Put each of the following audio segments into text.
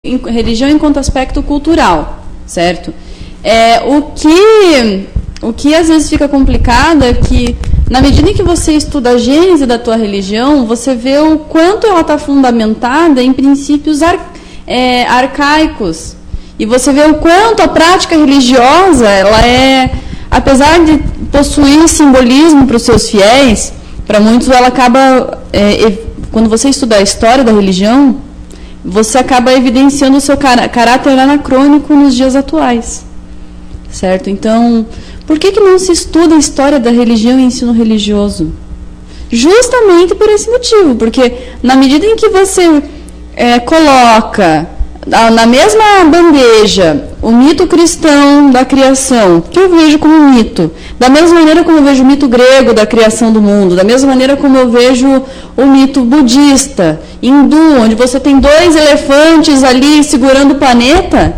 religião enquanto aspecto cultural, certo? O que às vezes fica complicado é que, na medida em que você estuda a gênese da tua religião, você vê o quanto ela está fundamentada em princípios arcaicos. E você vê o quanto a prática religiosa, ela apesar de possuir simbolismo para os seus fiéis, para muitos ela acaba, quando você estuda a história da religião, você acaba evidenciando o seu caráter anacrônico nos dias atuais, certo? Então, por que não se estuda a história da religião e ensino religioso? Justamente por esse motivo, porque na medida em que você coloca na mesma bandeja o mito cristão da criação, que eu vejo como mito, da mesma maneira como eu vejo o mito grego da criação do mundo, da mesma maneira como eu vejo o mito budista, hindu, onde você tem 2 elefantes ali segurando o planeta,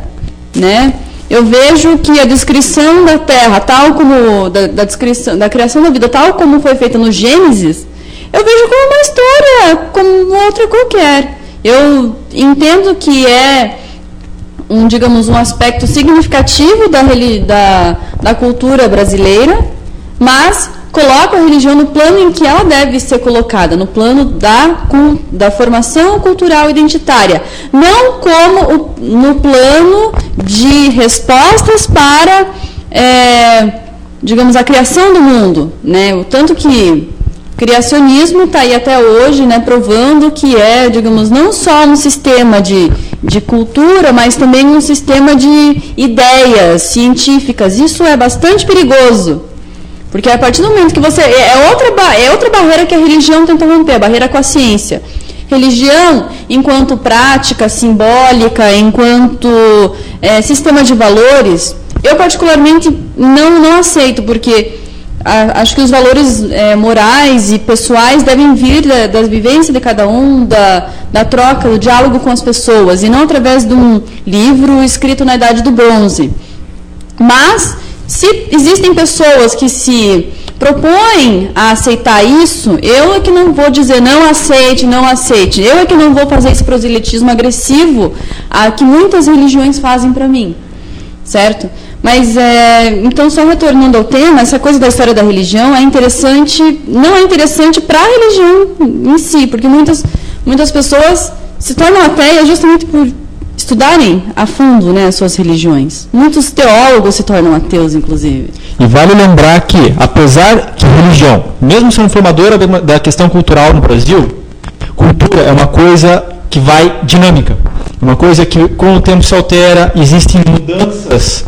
né? Eu vejo que a descrição da Terra, tal como da descrição da criação da vida, tal como foi feita no Gênesis, eu vejo como uma história, como outra qualquer. Eu entendo que digamos, um aspecto significativo da cultura brasileira, mas coloco a religião no plano em que ela deve ser colocada, no plano da formação cultural identitária, não como no plano de respostas para, digamos, a criação do mundo, né? O tanto que o criacionismo está aí até hoje, né, provando que digamos, não só um sistema de cultura, mas também um sistema de ideias científicas. Isso é bastante perigoso, porque a partir do momento que você... outra barreira que a religião tenta romper, a barreira com a ciência. Religião, enquanto prática simbólica, enquanto sistema de valores, eu particularmente não aceito, porque acho que os valores morais e pessoais devem vir da vivência de cada um, da troca, do diálogo com as pessoas, e não através de um livro escrito na Idade do Bronze. Mas, se existem pessoas que se propõem a aceitar isso, eu é que não vou dizer não aceite, eu é que não vou fazer esse proselitismo agressivo que muitas religiões fazem para mim, certo? Mas, então, só retornando ao tema, essa coisa da história da religião não é interessante para a religião em si, porque muitas pessoas se tornam ateias justamente por estudarem a fundo, né, as suas religiões. Muitos teólogos se tornam ateus, inclusive. E vale lembrar que, apesar que religião, mesmo sendo formadora da questão cultural no Brasil, cultura é uma coisa que vai dinâmica, uma coisa que com o tempo se altera, existem mudanças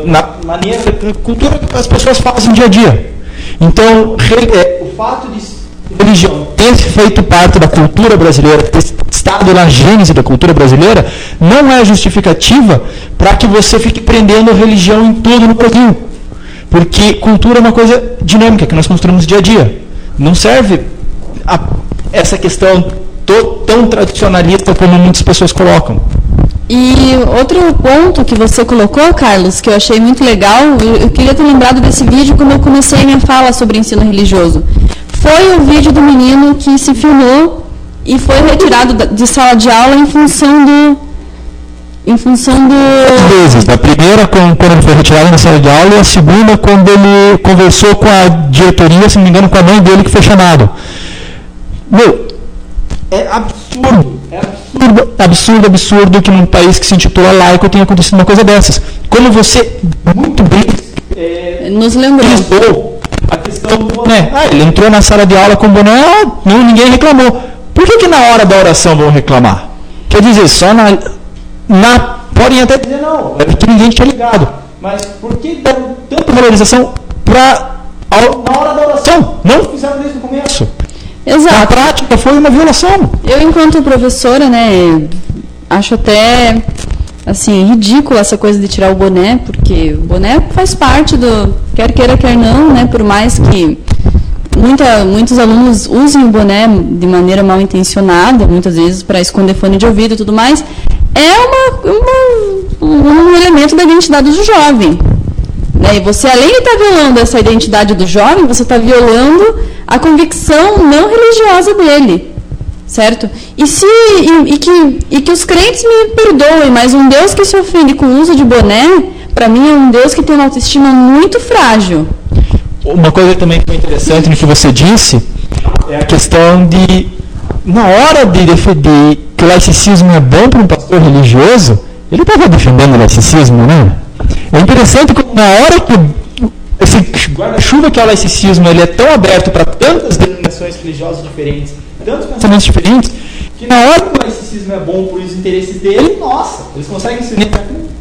na maneira, na cultura que as pessoas fazem dia a dia. Então, o fato de religião ter feito parte da cultura brasileira, ter estado na gênese da cultura brasileira, não é justificativa para que você fique prendendo religião em todo no Brasil. Porque cultura é uma coisa dinâmica que nós construímos dia a dia. Não serve essa questão tão tradicionalista como muitas pessoas colocam. E outro ponto que você colocou, Carlos, que eu achei muito legal, eu queria ter lembrado desse vídeo quando eu comecei a minha fala sobre ensino religioso. Foi o vídeo do menino que se filmou e foi retirado de sala de aula em função do... vezes. A primeira, quando ele foi retirado da sala de aula, e a segunda, quando ele conversou com a diretoria, se não me engano, com a mãe dele, que foi chamado. É absurdo que num país que se intitula laico tenha acontecido uma coisa dessas. Como você muito bem nos lembrou a questão do boné. Ele entrou na sala de aula com boné, ninguém reclamou. Por que na hora da oração vão reclamar? Quer dizer, só podem até dizer não, é que ninguém tinha ligado. Mas por que deram tanta valorização na hora da oração? Não fizeram desde o começo. Exato. Na prática foi uma violação. Eu, enquanto professora, né, acho até assim, ridícula essa coisa de tirar o boné, porque o boné faz parte do, quer queira, quer não, né, por mais que muitos alunos usem o boné de maneira mal intencionada, muitas vezes para esconder fone de ouvido e tudo mais, um elemento da identidade do jovem. E você, além de estar violando essa identidade do jovem, você está violando a convicção não religiosa dele, certo? E que os crentes me perdoem, mas um Deus que se ofende com o uso de boné, para mim é um Deus que tem uma autoestima muito frágil. Uma coisa também que foi interessante no que você disse é a questão de, na hora de defender que o laicismo é bom para um pastor religioso, ele estava defendendo o laicismo, né? É interessante que na hora que esse guarda-chuva que é o laicismo, ele é tão aberto para tantas denominações religiosas diferentes, tantos pensamentos diferentes, que na hora que o laicismo é bom para os interesses dele, nossa, eles conseguem se unir com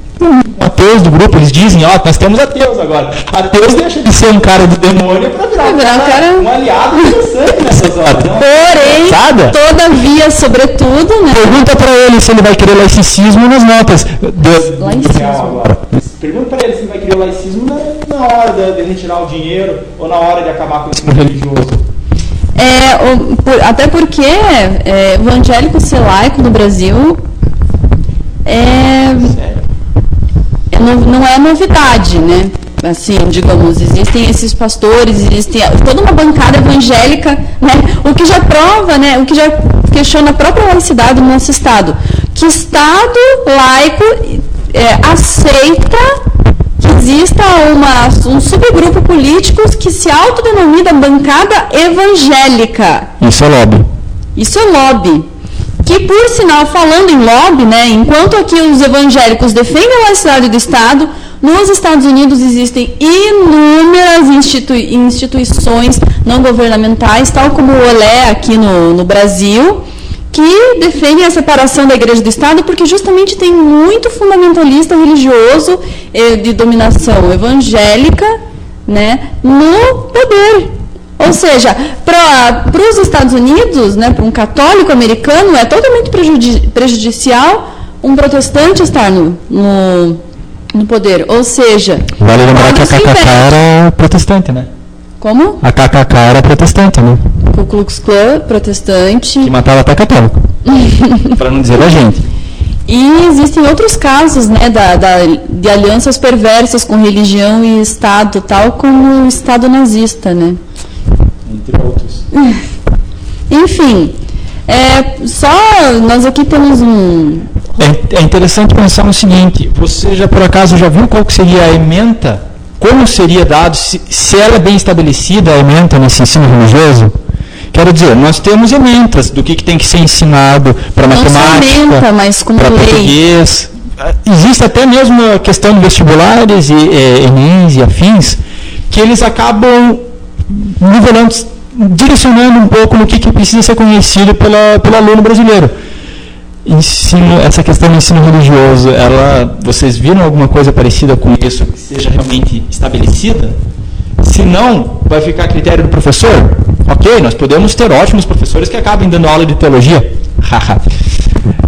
ateus do grupo, eles dizem, nós temos ateus agora. Ateus deixa de ser um cara do demônio para virar um aliado interessante nessas horas. Porém, todavia, sobretudo, né? Pergunta para ele se ele vai querer laicismo nas notas. Pergunta para ele se ele vai querer laicismo na hora de retirar o dinheiro ou na hora de acabar com o ensino religioso. Até porque evangélico ser laico no Brasil não é novidade, né? Assim, digamos, existem esses pastores, existe toda uma bancada evangélica, né? O que já prova, né? O que já questiona a própria laicidade do nosso Estado. Que Estado laico aceita que exista um subgrupo político que se autodenomina bancada evangélica. Isso é lobby. Isso é lobby. Que, por sinal, falando em lobby, né, enquanto aqui os evangélicos defendem a laicidade do Estado, nos Estados Unidos existem inúmeras instituições não governamentais, tal como o OLE aqui no Brasil, que defendem a separação da igreja do Estado, porque justamente tem muito fundamentalista religioso de dominação evangélica, né, no poder. Ou seja, para os Estados Unidos, né, para um católico americano, é totalmente prejudicial um protestante estar no poder. Ou seja... Vale lembrar que a KKK era protestante, né? Como? A KKK era protestante, né? Ku Klux Klan, protestante... Que matava até católico. Para não dizer da gente. E existem outros casos, né, de alianças perversas com religião e Estado, tal como o Estado nazista, né? Entre outros. Enfim, nós aqui temos É interessante pensar no seguinte, você já por acaso já viu qual que seria a ementa? Como seria dado, se ela é bem estabelecida, a ementa nesse ensino religioso? Quero dizer, nós temos ementas do que tem que ser ensinado para matemática, para português. Existe até mesmo a questão de vestibulares e ENEMs e afins, que eles acabam nivelando, direcionando um pouco no que precisa ser conhecido pelo aluno brasileiro. Essa questão do ensino religioso, vocês viram alguma coisa parecida com isso que seja realmente estabelecida? Se não, vai ficar a critério do professor? Ok, nós podemos ter ótimos professores que acabem dando aula de teologia,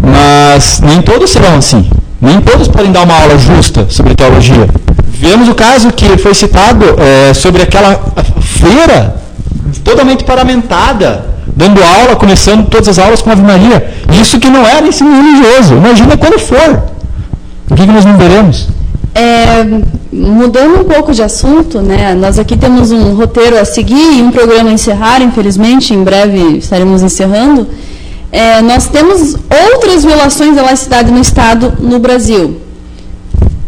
mas nem todos serão assim. Nem todos podem dar uma aula justa sobre teologia. Vemos o caso que foi citado sobre aquela freira totalmente paramentada, dando aula, começando todas as aulas com Ave Maria. Isso que não era ensino religioso. Imagina quando for. O que nós não veremos? Mudando um pouco de assunto, né? Nós aqui temos um roteiro a seguir e um programa a encerrar, infelizmente, em breve estaremos encerrando. Nós temos outras violações da laicidade no Estado no Brasil.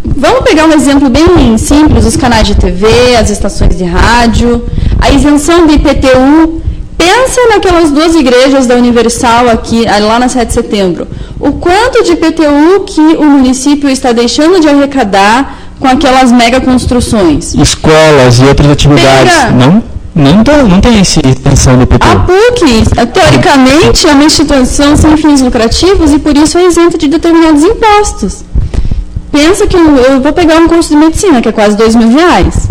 Vamos pegar um exemplo bem simples, os canais de TV, as estações de rádio, a isenção do IPTU. Pensa naquelas duas igrejas da Universal aqui, lá na 7 de setembro. O quanto de IPTU que o município está deixando de arrecadar com aquelas mega construções. Escolas e outras atividades. Não tem essa extensão do IPTU. A PUC, teoricamente, é uma instituição sem fins lucrativos e por isso é isenta de determinados impostos. Pensa que eu vou pegar um curso de medicina, que é quase R$2.000.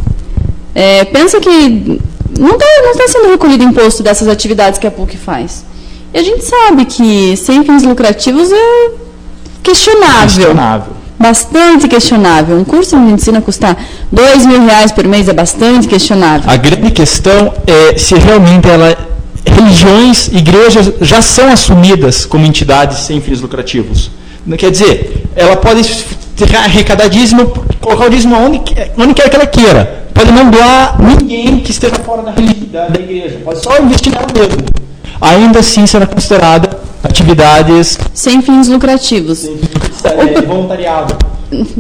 Pensa que não está sendo recolhido imposto dessas atividades que a PUC faz. E a gente sabe que sem fins lucrativos é questionável. Bastante questionável. Um curso de medicina custar R$2.000 por mês é bastante questionável. A grande questão é se realmente religiões, igrejas já são assumidas como entidades sem fins lucrativos. Quer dizer, ela pode arrecadar dízimo, colocar o dízimo onde quer que ela queira. Pode não doar ninguém que esteja fora da igreja. Pode só investir nela mesmo. Ainda assim será considerada atividades sem fins lucrativos. De voluntariado.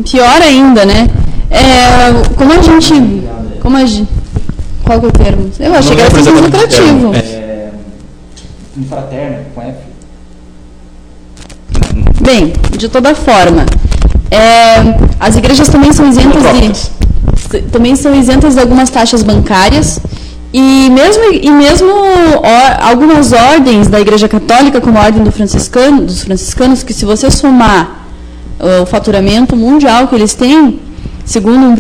Pior ainda, né? Qual que é o termo? Eu achei que era sem fins lucrativos. Infraterno, com F. Bem, de toda forma, as igrejas também são isentas de algumas taxas bancárias e mesmo algumas ordens da Igreja Católica, como a Ordem dos franciscanos, que se você somar o faturamento mundial que eles têm, segundo um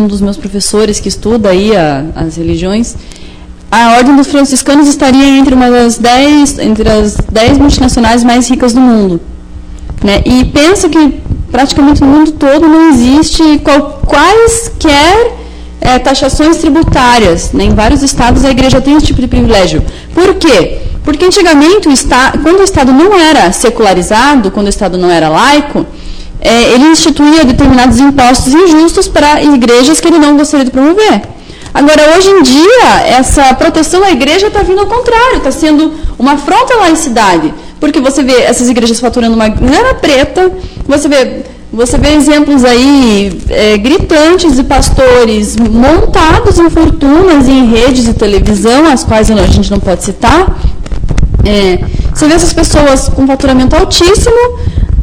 dos meus professores que estuda aí as religiões, a Ordem dos franciscanos estaria entre as 10 multinacionais mais ricas do mundo. Né? E pensa que praticamente no mundo todo não existe quaisquer taxações tributárias. Né? Em vários estados a igreja tem esse tipo de privilégio. Por quê? Porque antigamente, quando o Estado não era secularizado, quando o Estado não era laico, ele instituía determinados impostos injustos para igrejas que ele não gostaria de promover. Agora, hoje em dia, essa proteção à igreja está vindo ao contrário, está sendo uma afronta à laicidade, porque você vê essas igrejas faturando uma grana preta, você vê exemplos aí gritantes de pastores montados em fortunas em redes de televisão, as quais a gente não pode citar. Você vê essas pessoas com faturamento altíssimo,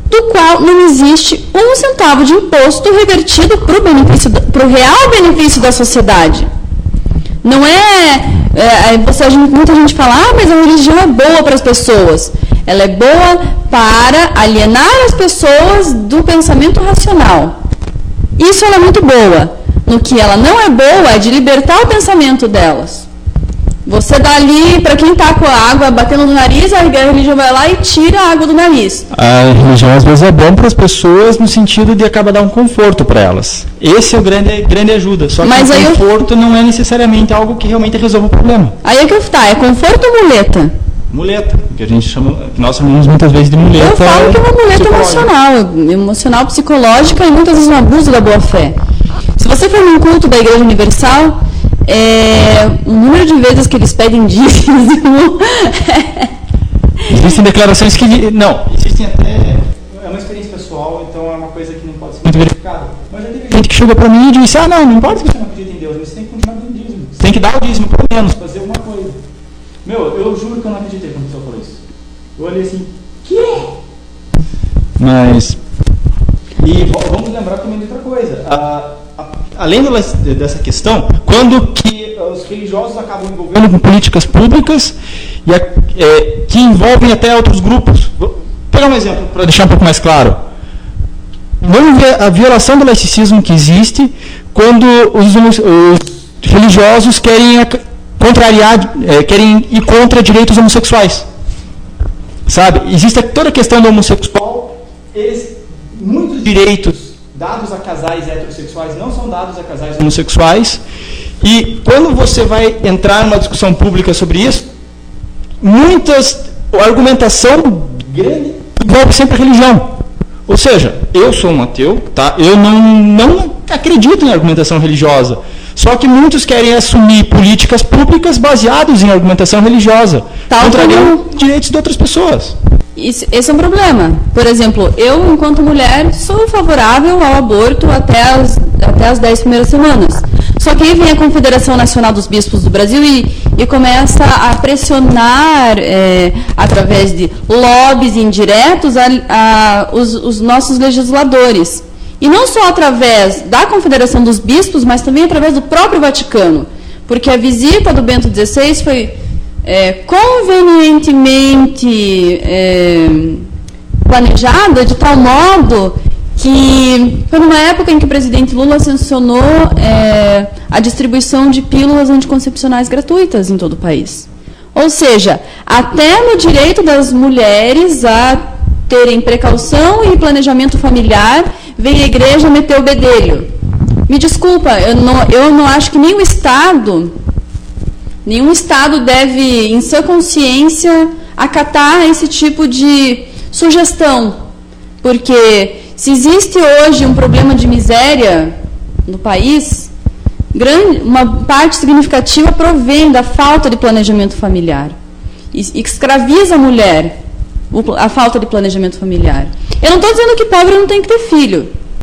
do qual não existe um centavo de imposto revertido para o real benefício da sociedade. Não muita gente fala, mas a religião é boa para as pessoas. Ela é boa para alienar as pessoas do pensamento racional. Isso ela é muito boa. No que ela não é boa é de libertar o pensamento delas. Você dá ali, para quem está com a água batendo no nariz, a religião vai lá e tira a água do nariz. A religião às vezes é bom para as pessoas no sentido de acaba dar um conforto para elas. Esse é o grande ajuda. Só que o conforto não é necessariamente algo que realmente resolva o problema. Aí é que está, é conforto ou muleta? Muleta, que nós chamamos muitas vezes de muleta. Eu falo que é uma muleta emocional, psicológica e muitas vezes um abuso da boa-fé. Se você for num culto da Igreja Universal, o número de vezes que eles pedem dízimo... Existem declarações que... Não, existem até... É uma experiência pessoal, então é uma coisa que não pode ser muito verificada. Mas já teve gente que chegou para mim e disse, não importa que você não acredita em Deus, mas você tem que continuar dando dízimo. Você tem que dar o dízimo, pelo menos, fazer alguma coisa. Eu juro que eu não acreditei quando a pessoa falou isso. Eu olhei assim, quê? Mas... E vamos lembrar também de outra coisa. Além dessa questão, quando que os religiosos acabam envolvendo com políticas públicas que envolvem até outros grupos. Vou pegar um exemplo para deixar um pouco mais claro. Vamos ver a violação do laicismo que existe quando os religiosos querem ir contra direitos homossexuais. Sabe? Existe toda a questão do homossexual, muitos direitos dados a casais heterossexuais não são dados a casais homossexuais, e quando você vai entrar numa discussão pública sobre isso, a argumentação grande envolve sempre a religião. Ou seja, eu sou um ateu, tá? Eu não acredito em argumentação religiosa, só que muitos querem assumir políticas públicas baseadas em argumentação religiosa, contrariando direitos de outras pessoas. Esse é um problema. Por exemplo, eu, enquanto mulher, sou favorável ao aborto até as 10 primeiras semanas. Só que aí vem a Confederação Nacional dos Bispos do Brasil e começa a pressionar, através de lobbies indiretos, os nossos legisladores. E não só através da Confederação dos Bispos, mas também através do próprio Vaticano. Porque a visita do Bento XVI foi... convenientemente planejada de tal modo que foi numa época em que o presidente Lula sancionou a distribuição de pílulas anticoncepcionais gratuitas em todo o país. Ou seja, até no direito das mulheres a terem precaução e planejamento familiar, vem a igreja meter o bedelho. Me desculpa, eu não acho que nenhum Estado deve, em sua consciência, acatar esse tipo de sugestão. Porque se existe hoje um problema de miséria no país, uma parte significativa provém da falta de planejamento familiar. E escraviza a mulher. a falta de planejamento familiar. Eu não estou dizendo que pobre não tem que ter filho.